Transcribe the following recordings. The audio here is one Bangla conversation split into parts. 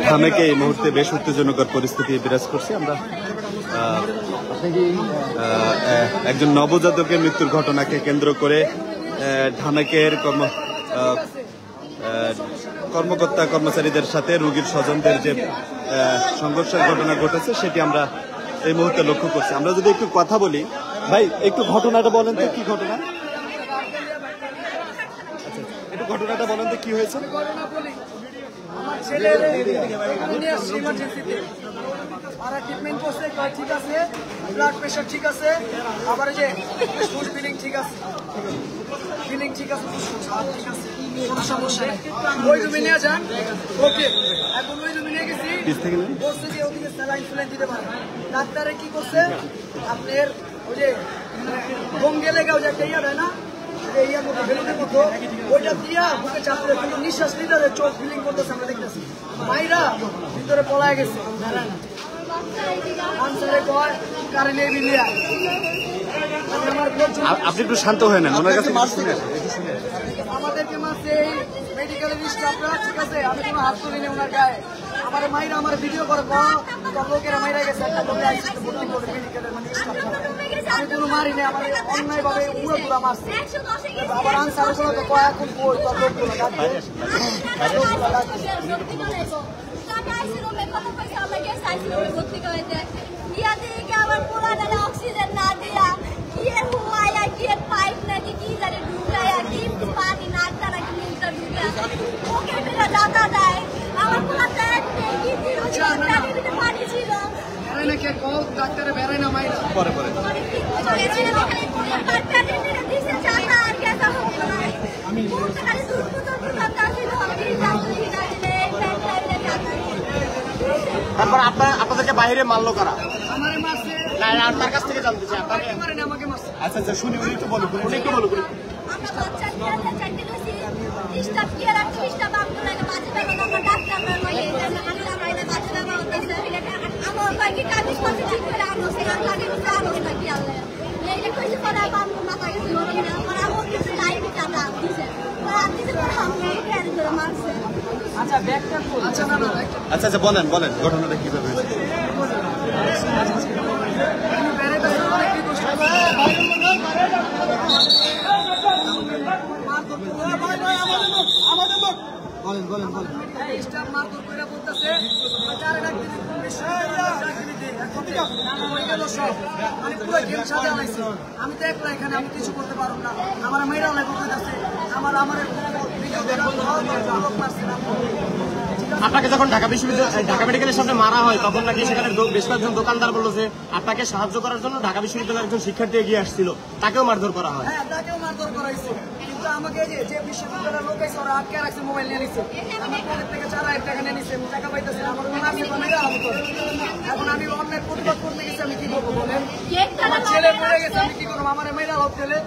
ঢামেকে এই মুহূর্তে বেশ উত্তেজনকর পরিস্থিতি বিরাজ করছে। আমরা একজন নবজাতকের মৃত্যুর ঘটনাকে কেন্দ্র করে ঢামেকের কর্মকর্তা কর্মচারীদের সাথে রোগীর স্বজনদের যে সংঘর্ষের ঘটনা ঘটেছে সেটি আমরা এই মুহূর্তে লক্ষ্য করছি। আমরা যদি একটু কথা বলি, ভাই একটু ঘটনাটা বলেন তো, কি ঘটনা? একটু ঘটনাটা বলেন তো, কি হয়েছে? আমার ছেলের ইমার্জেন্সিতে আর ট্রিটমেন্ট করছে, ঠিক আছে, ব্লাড প্রেশার ঠিক আছে, আবার যে ফুড ফিলিং ঠিক আছে, ফিলিং ঠিক আছে, ঠিক আছে, কোনো সমস্যা নেই। ওই রুমে নিয়ে যান, ওকে। এখন ওই রুমে নিয়ে গেছি, বলছে যে ওদিকে স্যালাইন ফ্যালাইন দিতে পারে। ডাক্তারে কি করছে, আপনার ওই যে বঙ্গে লেগাও যে একটা ইয়া দেয় না, ইয়ার মতো বেলুনের মতো, ওইটা দিয়া বুকে চাপলে কিন্তু নিঃশ্বাস নিতে চোখ ফিলিং করতেছে, আমরা দেখতেছি। মাইরা ভিতরে পলায় গেছে, আপনি একটু শান্ত হয়ে নেন, ওনার কাছে আমাদেরকে মারছে মেডিকেলের স্টাফরা, ঠিক আছে। আমি কোনো হাত তুলি নি ওনার গায়ে। আমার মাইরা আমার ভিডিও করে লোকেরা মাইরা গেছে, একটা লোকে আইসে ভর্তি করে মেডিকেলের, মানে স্টাফরা। আমি কোনো মারি নেই, আমার অন্যায় ভাবে উড়ে পুরা মারছে। আবার আনসার গুলো তো এখন বই তোর লোকগুলো অক্সিজেন না দিয়া কি হুয়াইয়া কি পাইপ নাকি কি জানে ঢুকাইয়া কি পানি না তারা কি মুখটা ঢুকাইয়া ওকে মেরা দাদা দেয় আমার পোলাতে কি দিল দিতে পানি ছিল নাকি কল ডাক্তারে বেরাই না মাইরা পরে পরে আমি তারপর আপনাদেরকে বাইরে মারলো কারা? আমারে মারছে না, তার কাছ থেকে জানতে চাই। আপনাকে মারেনি, আমাকে মারছে। আচ্ছা আচ্ছা, শুনি, উনি একটু বলুন, উনি একটু বলুন। আচ্ছা আচ্ছা, বলেন বলেন ঘটনাটা কিভাবে হয়েছে? বলেন বলেন বলেন। স্টাফ মারধর করে বলতেছে চারে ডাক দিতে আমি পুরো গেম সাথে আনাইছি। আমি তো একলা এখানে, আমি কিছু করতে পারবো না। আমার মেয়েরাও লেগে আছে, আমার আপনাকে যখন ঢাকা বিশ্ববিদ্যালয় ঢাকা মেডিকেলের সামনে মারা হয় তখন নাকি সেখানে বেশ কয়েকজন দোকানদার বললো যে আপনাকে সাহায্য করার জন্য ঢাকা বিশ্ববিদ্যালয়ের একজন শিক্ষার্থী এগিয়ে আসছিল, তাকেও মারধর করা হয়। হ্যাঁ, তাকেও মারধর করা হয়েছে, কিন্তু আমাকে যে বিশ্ববিদ্যালয়ের লোক আছে ওরা আটকে রাখছে, মোবাইল নিয়ে নিচ্ছে। আমার পকেট থেকে 4000 টাকা নিয়ে নিচ্ছে, টাকা পাইতেছে না। আমার মারছে মেয়েরা আমাকে। এখন আমি অন্যের প্রতিবাদ করতে গেছি, আমি কি করবো বলেন? আমার ছেলে মরে গেছে, আমি কি করবো? আমার মেয়েরা লোক ছেলে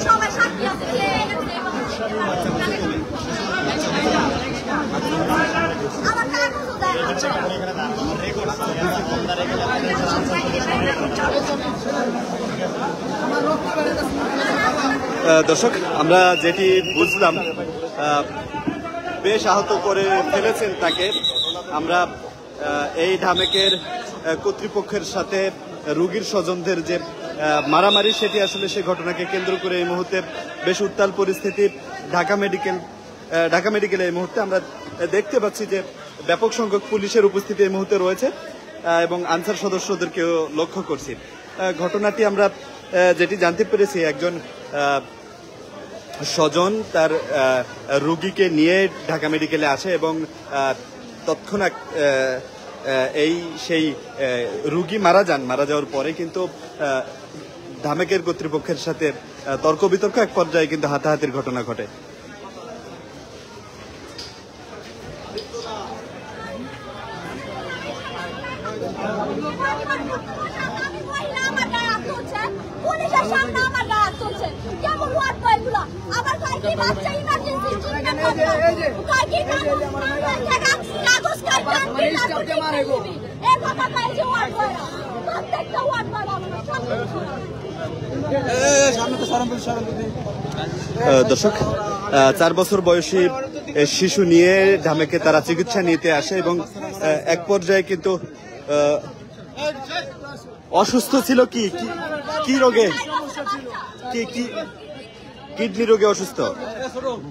সবাই সাক্ষী আছে। দর্শক, আমরা যেটি বুঝলাম বেশ আহত করে ফেলেছেন তাকে। আমরা এই ঢামেকের কর্তৃপক্ষের সাথে রোগীর স্বজনদের যে মারামারি, সেটি আসলে সেই ঘটনাকে কেন্দ্র করে এই মুহূর্তে বেশ উত্তাল পরিস্থিতি ঢাকা মেডিকেলে। এই মুহূর্তে আমরা দেখতে পাচ্ছি যে ব্যাপক সংখ্যক পুলিশের উপস্থিতি এই মুহূর্তে রয়েছে এবং আনসার সদস্যদেরকেও লক্ষ্য করছি। ঘটনাটি আমরা যেটি জানতে পেরেছি, একজন স্বজন তার রোগীকে নিয়ে ঢাকা মেডিকেলে আসে এবং তৎক্ষণাৎ সেই রোগী মারা যাওয়ার পরে কিন্তু ঢামেকের কর্তৃপক্ষের সাথে তর্ক বিতর্ক এক পর্যায়ে কিন্তু হাতাহাতির ঘটনা ঘটে। আমি মহিলা আমার গায়ে হাত তুলছে, পুলিশের সামনে আমার গায়ে হাত তুলছে। কেমন ওয়ার্ড বয় এগুলো? আবার কয় কি বাচ্চা ইমার্জেন্সি ট্রিটমেন্ট করবে, কয় কি কাগজ কাটবেন, এই কথা কয় যে ওয়ার্ড বয়, প্রত্যেকটা ওয়ার্ড বয় দর্শক, 4 বছর বয়সী শিশু নিয়ে ঢামেকে তারা চিকিৎসা নিতে আসে এবং এক পর্যায়ে কিন্তু অসুস্থ ছিল। কি রোগে, কি কিডনি রোগে অসুস্থ।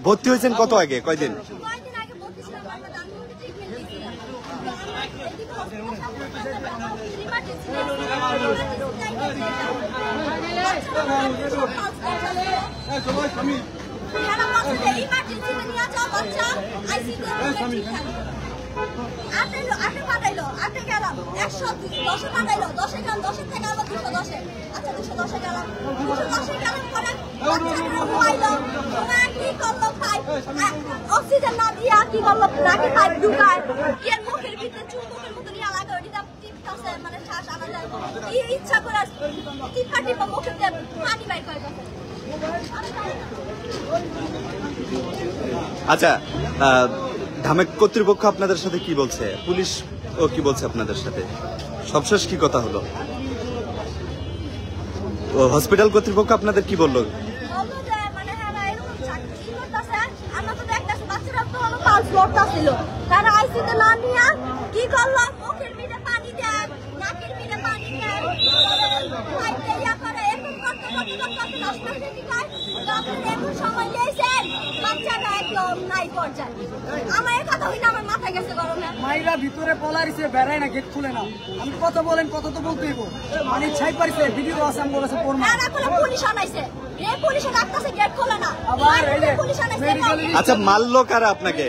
ভর্তি হয়েছেন কত আগে, কয়দিন? কয়েকদিন আগে বলতেছিলাম আমরা ধানমন্ডি ট্রিটমেন্ট দিয়েছিলাম। ইমার্জেন্সিতে নিয়ে যাওয়া বাচ্চা আইসিইউতে আপনি পাঠাইলো, আপনি গেলাম 110 পাঠাইলো, 10 গেলাম, 10 থেকে আবার 210। আচ্ছা 210 গেলাম, 210 গেলাম পরে বাচ্চাটা হইলো, ওরা কি করলো, পাইপ অক্সিজেন না দিয়া কি করলো, নাকি পাইপ ঢুকায় এর মুখের ভিতরে চুম্বকের মতো নিয়ে লাগা ওইটা টিপটাছে, মানে শ্বাস আনা যায় কি ইচ্ছা করে টিপা মুখের দিয়ে পানি বাইর করে। আচ্ছা, ঢামেক কর্তৃপক্ষ আপনাদের সাথে কি বলছে? পুলিশ ও কি বলছে আপনাদের সাথে? সবশেষ কি কথা হলো? হসপিটাল কর্তৃপক্ষ আপনাদের কি বললো? তারা আইসিতে না নিয়ে কি করলো, মুখের ভিতরে পানি দেয়, নাকের ভিতরে পানি দেয়, এখন সময় দিয়েছেন বাচ্চাটা একদম নাই পর্যায়ে। আমার এই কথা হইলে আমার মাথায় গেছে গরমে। মাইরা ভিতরে পলারিছে, বেড়ায় না, গেট খুলে না। আমি কথা বলেন, কত তো বলতেইব, মানে ছাই পারিছে, ভিডিও আছে, আমি বলেছে পড়মা। আর এখন পুলিশ আনাইছে, এই পুলিশে ডাকতেছে গেট খোলে না, আবার এই যে পুলিশ আনাইছে। আচ্ছা, মারলো কারা আপনাকে?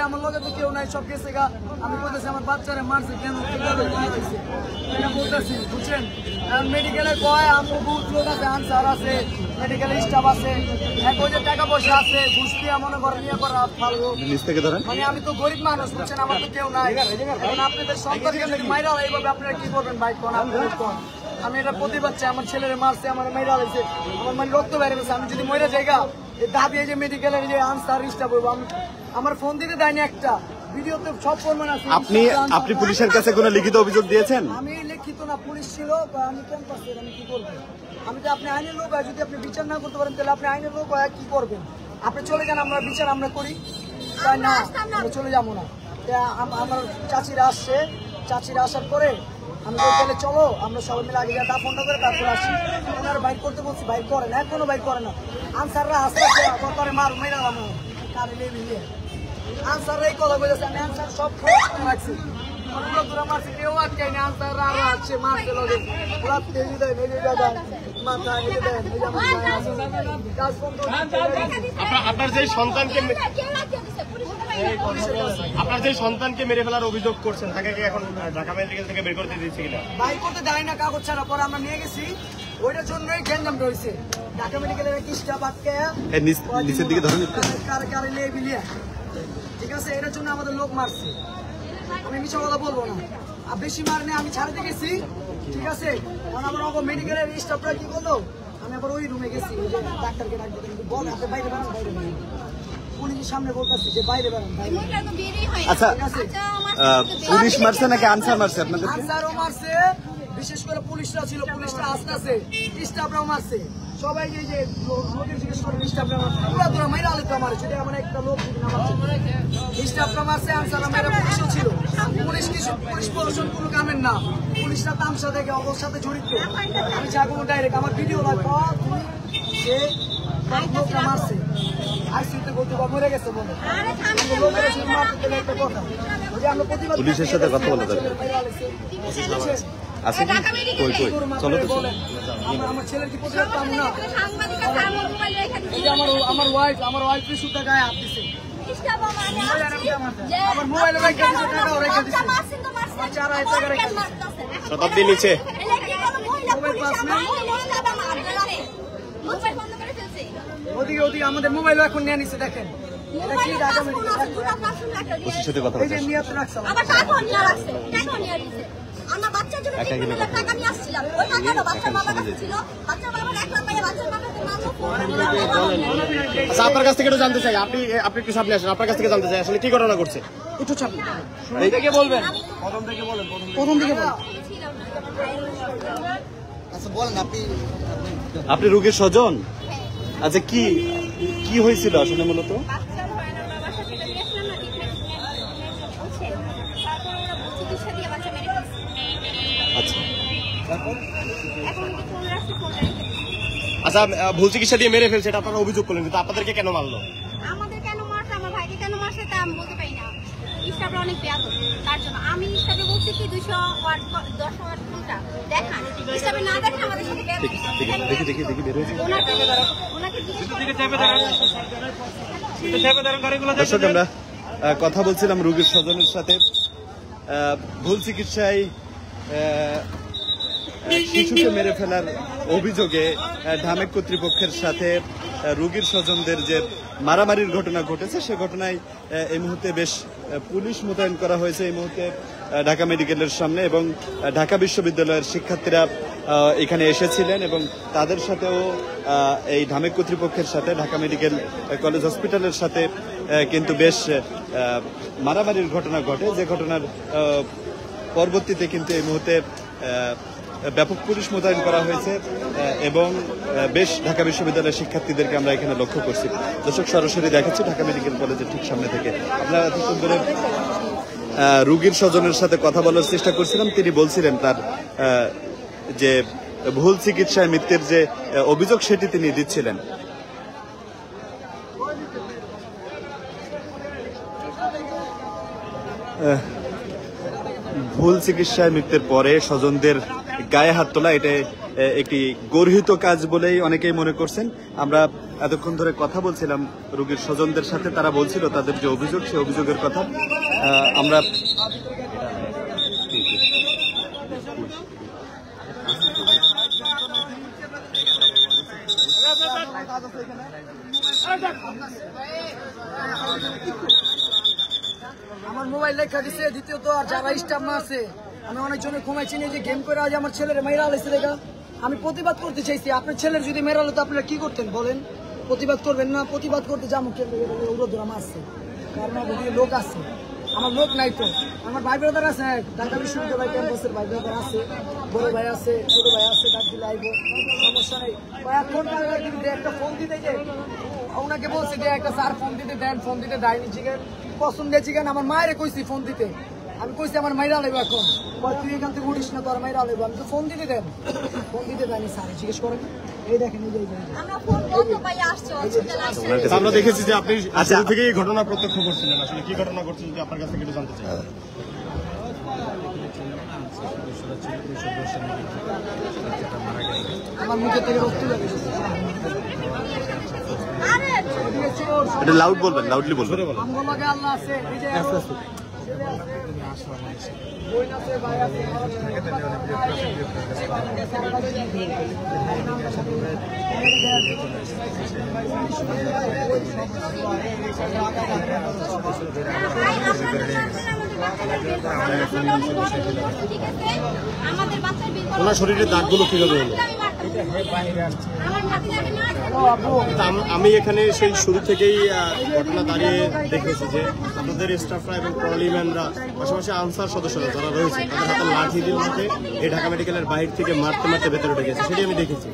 আমার লগে তো কেউ নাই, সব গেছে গা। আমি বলতেছি আমার বাচ্চারে মারছে কেন, বলতেছি বুঝছেন। মেডিকেলে কয় আমার বহুত লোক আছে, আনসার আছে, মেডিকেল স্টাফ আছে, এক ওই যে টাকা পয়সা আছে, ঘুষ দিয়ে মনে করে নিয়ে করা ভালো। মানে আমি তো গরিব মানুষ, বুঝছেন, আমার তো কেউ নাই। এখন আপনাদের সন্তানকে মাইরা এইভাবে আপনারা কি করবেন ভাই, কোন আপনারা কোন? আমি এটা প্রতিবাদ চাই, আমার ছেলেরে মারছে, আমার মেয়েরা হয়েছে, আমার মানে রক্ত বেড়ে গেছে। আমি যদি মরে জায়গা দাবি এই যে মেডিকেলের যে আনসার রিস্টা করবো, আমি আমার ফোন দিতে দেয়নি একটা ভিডিওতে সব প্রমাণ আছে। আপনি পুলিশের কাছে কোনো লিখিত অভিযোগ দিয়েছেন? আমি লিখিত না, পুলিশ ছিল, আমি কেন পাচ্ছি, আমি কি করবো? আমি তো আপনি আইনের লোক, যদি আপনি বিচার না করতে পারেন তাহলে আপনি আইনের লোক কি করবেন? আপনি চলে যান, আমরা বিচার আমরা করি, তাই না? আমরা চলে যাবো না। আমার চাচিরা আসছে, চাচিরা আসার পরে আমি তাহলে চলো আমরা সবাই মিলে আগে যা ফোনটা করে তারপর আসি। ওনারা বাইক করতে বলছি, বাইক করে না, এখনো বাইক করে না। আনসাররা আসতে করে মার মেরা কারে নিয়ে আনসাররা এই কথা বলেছে, আমি আনসার সব রাখছি, অনেকগুলো মারছি, কেউ আটকায়নি। আনসাররা আরো আসছে, মারতে লগে ওরা তেজি দেয়, মেজে দেয়, মাথা এনে দেয়, কাজ বন্ধ। আপনার যে সন্তানকে মেরে ফেলার অভিযোগ করছেন, তাকে কি এখন ঢাকা মেডিকেল থেকে বের করতে দিচ্ছে কিনা? বাইক করতে দেয় না, কাগজ ছাড়া। পরে আমরা নিয়ে গেছি, ওইটার জন্যই গ্যাঞ্জাম রয়েছে। ঢাকা মেডিকেলের কিসটা বাদকে নিচের দিকে ধরেন, কারে নিয়ে বিলিয়া, ঠিক আছে? এটার জন্য আমাদের লোক মারছে, আমি মিছা কথা বলবো না। আর বেশি মারনে আমি ছাড়তে গেছি, ঠিক আছে? কারণ আমার মেডিকেলের স্টাফরা কি করলো, আমি আবার ওই রুমে গেছি, ওই যে ডাক্তারকে ডাক দিতে বল, আপনি বাইরে বেড়ান, বাইরে বেড়ান। পুলিশের সামনে বলতেছি যে বাইরে বেড়ান, বাইরে। আচ্ছা, পুলিশ মারছে নাকি আনসার মারছে আপনাদের? আনসারও মারছে, বিশেষ করে পুলিশরা ছিল, পুলিশরা আসতেছে, স্টাফরাও মারছে, সবাই যে লোকের জিজ্ঞেস করে স্টাফরা মারছে, পুরা তোরা মাইরা আলে তো আমার, যদি আমার একটা লোক স্টাফরা মারছে, আনসাররা মারা, পুলিশও ছিল। পুলিশ প্রশাসন কোনো কামের না, পুলিশরা তামসা থেকে অবস্থাতে জড়িত। আমি যা কোনো ডাইরেক্ট আমার ভিডিও লাগবে, তুমি যে লোকটা মারছে আইসিইউতে করতে মরে গেছে বলে একটা কথা, ওই যে আমরা প্রতিবাদ পুলিশের সাথে কথা বলে দেবে। আচ্ছা, কই চলো তো, আমার ছেলের কি প্রতিবাদ পাবো না? এই যে আমার ওয়াইফ সুতা গায়ে হাত দিছে, আমার মোবাইলে রেখে দিছে, টাকাও রেখে দিছে, 4000 টাকা রেখে দিছে। শতাব্দী নিচে ওদিকে আমাদের মোবাইল এখন নিয়ে নিচ্ছে, দেখেন মোবাইলে কাজ ফোন আছে, দুটো পার্সেন্ট একটা দিয়ে ওর সাথে কথা এই যে বলছি। নিয়ত রাখছো আবার টাকাও নিয়ে রাখছে, টাকাও নিয়ে দিছে। আমরা বাচ্চার জন্য 3 মিনিটের টাকা নিয়ে আসছিলাম, ওই টাকাটা বাচ্চার বাবার কাছে ছিল, বাচ্চার বাবার 1 লাখ টাকা বাচ্চার বাবাকে মাত্র ফোন দিলাম। আচ্ছা আপনার কাছ থেকে একটু জানতে চাই, আপনি একটু সামনে আসেন, আপনার কাছ থেকে জানতে চাই আসলে কি ঘটনা ঘটছে। একটু চাপ এই থেকে বলবেন, প্রথম থেকে বলেন। আচ্ছা বলেন আপনি আপনি রোগীর স্বজন? আচ্ছা কি কি হয়েছিল আসলে মূলত? বাচ্চার হয় না, আমরা বাসা থেকে নিয়ে আসলাম না, ট্রিটমেন্ট হচ্ছে। তারপর ওরা চিকিৎসা দিয়ে বাচ্চা মেরে ফেলছে। আচ্ছা এখন কি ফোন রাখছে, ফোন রেখে আচ্ছা ভুল চিকিৎসা দিয়ে মেরে ফেলছে এটা আপনারা অভিযোগ করলেন, কিন্তু আপনাদেরকে কেন মারলো? আমাদের কেন মারছে, আমার ভাইকে কেন মারছে তা আমি বলতে পারি না। স্টাফরা অনেক বেয়াদ, তার জন্য আমি স্টাফে বলছি কি 200 ওয়াট 10 ওয়াট কোনটা দেখান, স্টাফে না দেখে আমাদের সাথে বেয়াদ দেখি বের হয়েছে। ওনাকে জিজ্ঞেস করে দর্শক আমরা কথা বলছিলাম রোগীর স্বজনের সাথে। ভুল চিকিৎসায় শিশুকে মেরে ফেলার অভিযোগে ঢামেক কর্তৃপক্ষের সাথে রোগীর স্বজনদের যে মারামারির ঘটনা ঘটেছে, সে ঘটনায় এই মুহূর্তে বেশ পুলিশ মোতায়েন করা হয়েছে এই মুহূর্তে ঢাকা মেডিকেলের সামনে, এবং ঢাকা বিশ্ববিদ্যালয়ের শিক্ষার্থীরা এখানে এসেছিলেন এবং তাদের সাথেও এই ঢামেক কর্তৃপক্ষের সাথে ঢাকা মেডিকেল কলেজ হসপিটালের সাথে কিন্তু বেশ মারামারির ঘটনা ঘটে, যে ঘটনার পরবর্তীতে কিন্তু এই মুহূর্তে ব্যাপক পুলিশ মোতায়েন করা হয়েছে এবং বেশ ঢাকা বিশ্ববিদ্যালয়ের শিক্ষার্থীদেরকে আমরা এখানে লক্ষ্য করছি। দর্শক সরাসরি দেখাচ্ছি ঢাকা মেডিকেল কলেজের ঠিক সামনে থেকে। আপনারা এতক্ষণ ধরে রোগীর স্বজনের সাথে কথা বলার চেষ্টা করছিলাম, তিনি বলছিলেন তার যে ভুল চিকিৎসায় মৃত্যুর যে অভিযোগ সেটি তিনি দিচ্ছিলেন। ভুল চিকিৎসায় মৃত্যুর পরে স্বজনদের গায়ে হাত তোলা এটা একটি গর্হিত কাজ বলেই অনেকেই মনে করছেন। আমরা এতক্ষণ ধরে কথা বলছিলাম রোগীর স্বজনদের সাথে, তারা বলছিল তাদের যে অভিযোগ সেই অভিযোগের কথা। আমরা আমার মোবাইল লেখা দিছে, দ্বিতীয়ত আর যারা স্টাফ না আছে আমি অনেকজনের ঘুমাইছি নিয়ে যে গেম করে আজ আমার ছেলের মেয়েরা আলাইছে লেখা। আমি প্রতিবাদ করতে চাইছি, আপনার ছেলের যদি মেয়েরা হলো তো আপনারা কি করতেন বলেন? প্রতিবাদ করবেন না? প্রতিবাদ করতে যাবো উড়োধরা মারছে, কারণ ওদিকে লোক আছে, আমার লোক নাই তো। আমার ভাই ব্রাদার আছে, ঢাকা বিশ্ববিদ্যালয় ক্যাম্পাসের ভাই ব্রাদার আছে, বড় ভাই আছে, ছোট ভাই আছে, ডাক দিলে আইব, সমস্যা নেই। এখন একটা ফোন দিতে যে ওনাকে বলছি যে একটা স্যার ফোন দিতে দেন, ফোন দিতে দেয়নি। চিকেন পছন্দ চিকেন আমার মায়ের কইছি ফোন দিতে, আমি কইছি আমার মাইরা লেবো এখন, তুই এখান থেকে উঠিস না, তোর মাইরা লেবো। আমি তো ফোন দিতে দেন, ফোন দিতে দেয়নি স্যার, জিজ্ঞেস করেন। এই দেখেন আমরা ফোন কত পাই আসছে হসপিটাল আসছে। আমরা দেখেছি যে আপনি শুরু থেকে এই ঘটনা প্রত্যক্ষ করছিলেন, আসলে কি ঘটনা ঘটছে যদি আপনার কাছ থেকে একটু জানতে চাই। আমার মুখে থেকে রক্ত লাগে। আরে এটা লাউড বলবেন, লাউডলি বলবেন। আমগো লগে আল্লাহ আছে, এই যে বোন আছে, ভাই আছে, আমাদের বাচ্চার বিল ওনার শরীরের দাগগুলো কিভাবে হলো? আমি এখানে সেই শুরু থেকেই ঘটনা দাঁড়িয়ে দেখেছি যে আপনাদের স্টাফরা এবং প্রলিম্যানরা পাশাপাশি আনসার সদস্যরা যারা রয়েছে তাদের হাতে লাঠি দিয়ে মাঠে এই ঢাকা মেডিকেলের বাইরে থেকে মারতে মারতে ভেতরে উঠে গেছে, সেটি আমি দেখেছি।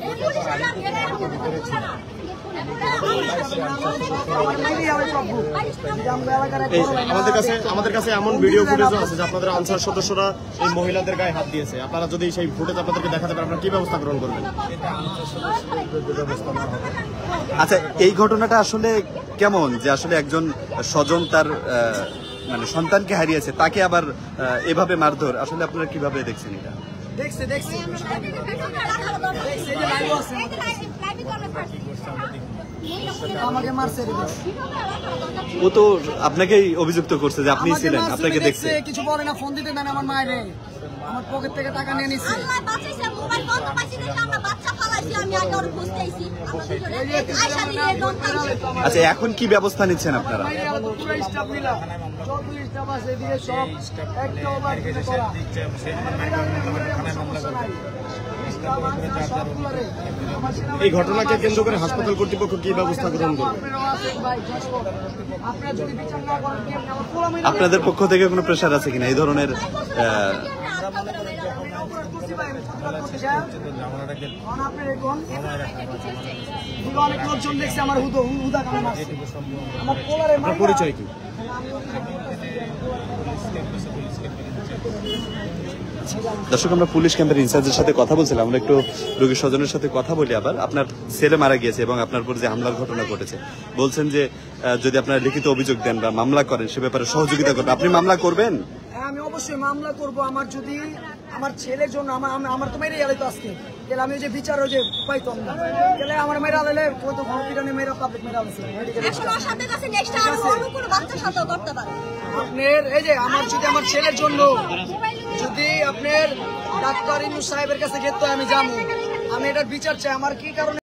আমাদের কাছে এমন ভিডিও ফুটেজও আছে যে আপনাদের আনসার সদস্যরা এই মহিলাদের গায়ে হাত দিয়েছে। আপনারা যদি সেই ফুটেজ আপনাদেরকে দেখাতে পারেন, আপনারা কি ব্যবস্থা গ্রহণ করবেন? আচ্ছা, এই ঘটনাটা আসলে কেমন যে আসলে একজন স্বজন তার মানে সন্তানকে হারিয়েছে, তাকে আবার এভাবে মারধর, আসলে আপনারা কিভাবে দেখছেন এটা? দেখছি আমাকে মারছে, ও তো আপনাকেই অভিযুক্ত করছে যে আপনি ছিলেন, আপনাকে দেখছে। কিছু বলে না, ফোন দিতে দেন আমার মায়ের, আমার পকেট থেকে টাকা নিয়ে নিচ্ছে। আল্লাহ বাঁচাইছে, মোবাইল বন্ধ পাইছি দেখে আমরা বাচ্চা ফালাইছি, আমি আগে ওর খুঁজতেইছি। আমরা দুজনে আয়শা দিয়ে লোন পাইছি। আচ্ছা, এখন কি ব্যবস্থা নিচ্ছেন আপনারা? পুরো স্টাফ মিলা যত স্টাফ আছে দিয়ে সব একটা ওভার করে করা। এই ঘটনাকে কেন্দ্র করে হাসপাতাল কর্তৃপক্ষ কি ব্যবস্থা গ্রহণ করবে? আপনাদের পক্ষ থেকে কোনো প্রেশার আছে কিনা এই ধরনের? অনেক লোকজন দেখছে আমার হুদা কামে মারছে। আমার পোলারে আপনার পরিচয় কি? দর্শক, আমরা পুলিশ ক্যাম্পের ইনচার্জের সাথে কথা বলছিলাম। আমরা একটু রোগীর স্বজনের সাথে কথা বলি। আবার আপনার ছেলে মারা গিয়েছে এবং আপনার উপর যে হামলার ঘটনা ঘটেছে, বলছেন যে যদি আপনারা লিখিত অভিযোগ দেন বা মামলা করেন সে ব্যাপারে সহযোগিতা করবেন। আপনি মামলা করবেন? হ্যাঁ, আমি অবশ্যই মামলা করব। আমার যদি আমার ছেলের জন্য আমার তো মেরে গেলে তো আজকে তাহলে আমি ওই যে বিচার ওই যে পাইতাম না, তাহলে আমার মেয়েরা আলে কত হসপিটালে মেয়েরা পাবলিক মেয়েরা আছে। এখন ওর সাথে কাছে নেক্সট আর অন্য কোনো বাচ্চার সাথেও করতে পারে। আপনার এই যে আমার যদি আমার ছেলের জন্য যদি আপনার ডাক্তার ইনু সাহেবের কাছে যেতে আমি যাবো, আমি এটার বিচার চাই। আমার কি কারণে